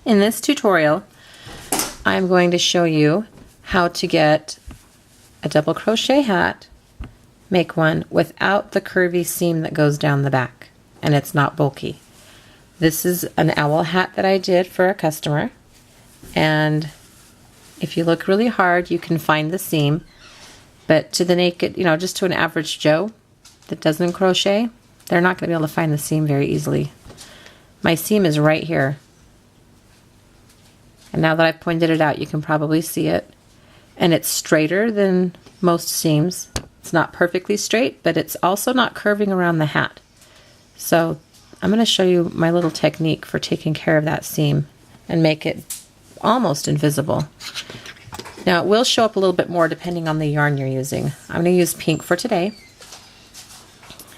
In this tutorial, I'm going to show you how to get a double crochet hat, make one without the curvy seam that goes down the back, and it's not bulky. This is an owl hat that I did for a customer, and if you look really hard, you can find the seam, but to the naked, just to an average Joe that doesn't crochet, they're not going to be able to find the seam very easily. My seam is right here. And now that I've pointed it out, you can probably see it. And it's straighter than most seams. It's not perfectly straight, but it's also not curving around the hat. So I'm going to show you my little technique for taking care of that seam and make it almost invisible. Now it will show up a little bit more depending on the yarn you're using. I'm going to use pink for today.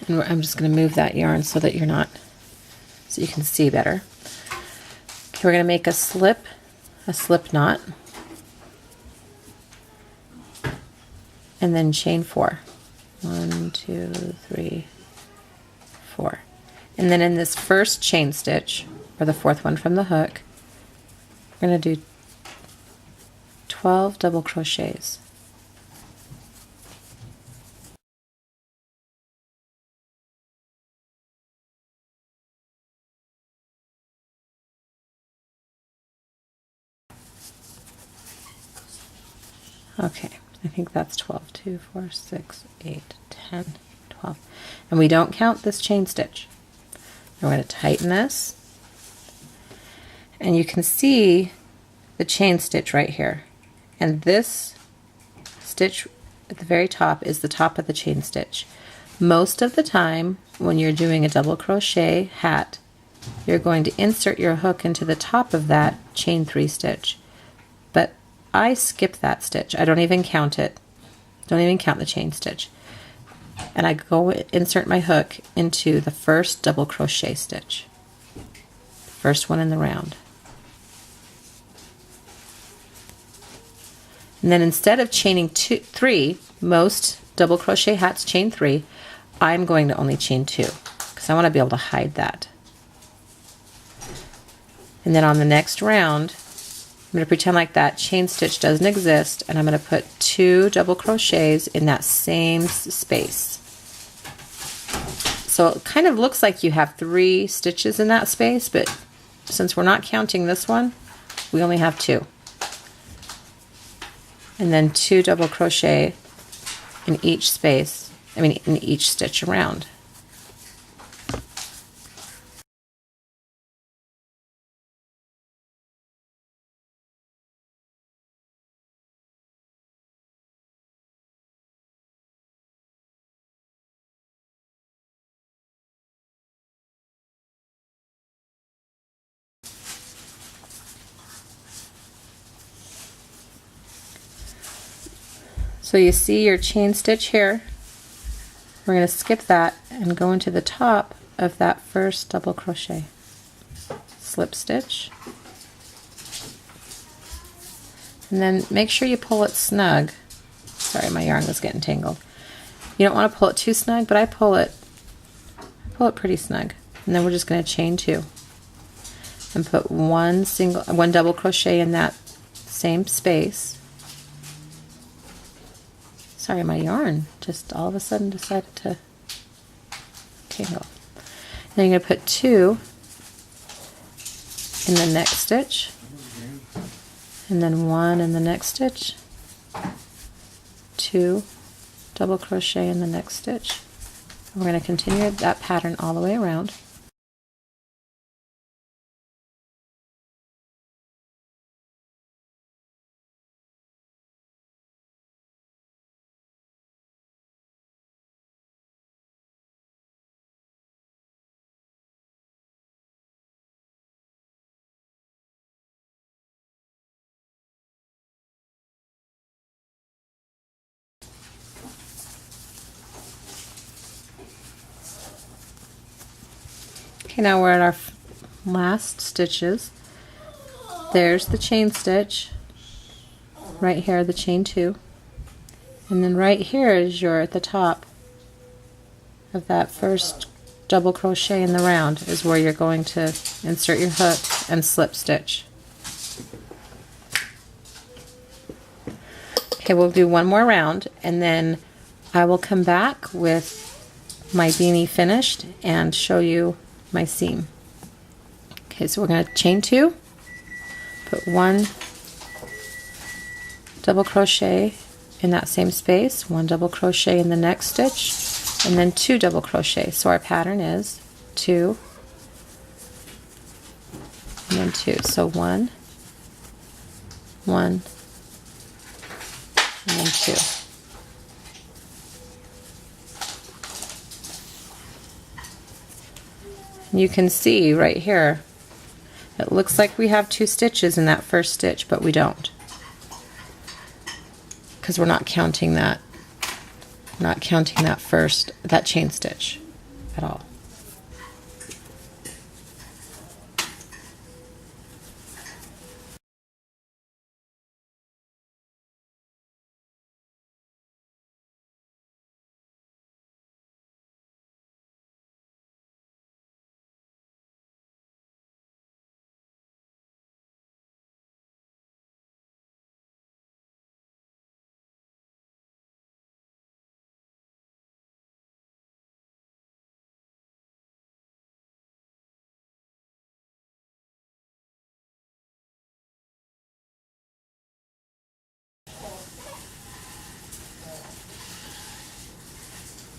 And I'm just going to move that yarn so that so you can see better. Okay, we're going to make a slip knot, and then chain 4. 1, 2, 3, 4. And then in this first chain stitch, or the fourth one from the hook, we're going to do 12 double crochets. Okay, I think that's 12. 2, 4, 6, 8, 10, 12. And we don't count this chain stitch. We're going to tighten this. And you can see the chain stitch right here. And this stitch at the very top is the top of the chain stitch. Most of the time when you're doing a double crochet hat, you're going to insert your hook into the top of that chain 3 stitch. But I skip that stitch. I don't even count it. Don't even count the chain stitch. And I go insert my hook into the first double crochet stitch. First one in the round. And then instead of chaining 3, most double crochet hats chain 3, I'm going to only chain 2 because I want to be able to hide that. And then on the next round, I'm going to pretend like that chain stitch doesn't exist, and I'm going to put 2 double crochets in that same space. So it kind of looks like you have 3 stitches in that space, but since we're not counting this one, we only have 2. And then 2 double crochet in each space, in each stitch around. So you see your chain stitch here. We're going to skip that and go into the top of that first double crochet. Slip stitch. And then make sure you pull it snug. Sorry, my yarn was getting tangled. You don't want to pull it too snug, but I pull it pretty snug. And then we're just going to chain 2 and put one double crochet in that same space. Sorry, my yarn just all of a sudden decided to tangle. Then you're going to put 2 in the next stitch, and then 1 in the next stitch, 2 double crochet in the next stitch. And we're going to continue that pattern all the way around. Okay, now we're at our last stitches. There's the chain stitch. Right here, the chain 2. And then right here is at the top of that first double crochet in the round is where you're going to insert your hook and slip stitch. Okay, we'll do one more round and then I will come back with my beanie finished and show you my seam. Okay, so we're going to chain 2, put 1 double crochet in that same space, 1 double crochet in the next stitch, and then 2 double crochet. So our pattern is 2 and then 2. So 1, 1, and then 2. And you can see right here, it looks like we have 2 stitches in that first stitch, but we don't, because we're not counting that. Not counting that chain stitch at all.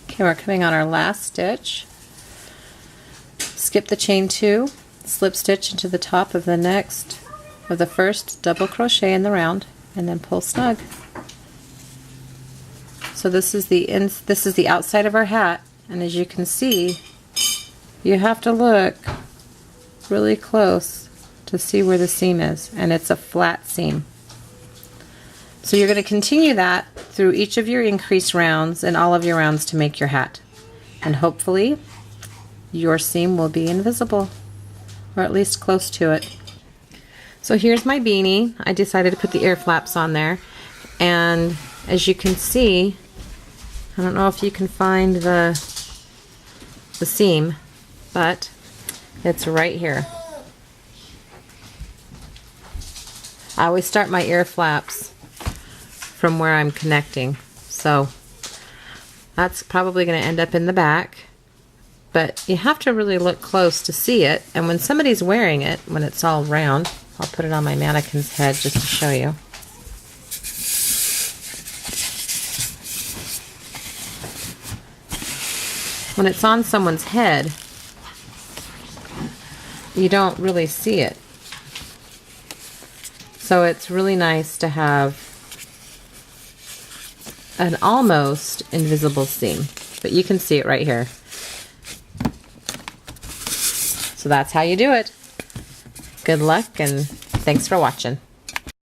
Okay, we're coming on our last stitch. Skip the chain 2, slip stitch into the top of the first double crochet in the round, and then pull snug. So this is the outside of our hat, and as you can see, you have to look really close to see where the seam is, and it's a flat seam. So you're going to continue that through each of your increase rounds and all of your rounds to make your hat. And hopefully your seam will be invisible, or at least close to it. So here's my beanie. I decided to put the ear flaps on there, and as you can see, I don't know if you can find the seam, but it's right here. I always start my ear flaps from where I'm connecting, so that's probably going to end up in the back, but you have to really look close to see it. And when somebody's wearing it, when it's all round, I'll put it on my mannequin's head just to show you. When it's on someone's head, you don't really see it, so it's really nice to have an almost invisible seam, but you can see it right here. So that's how you do it. Good luck, and thanks for watching.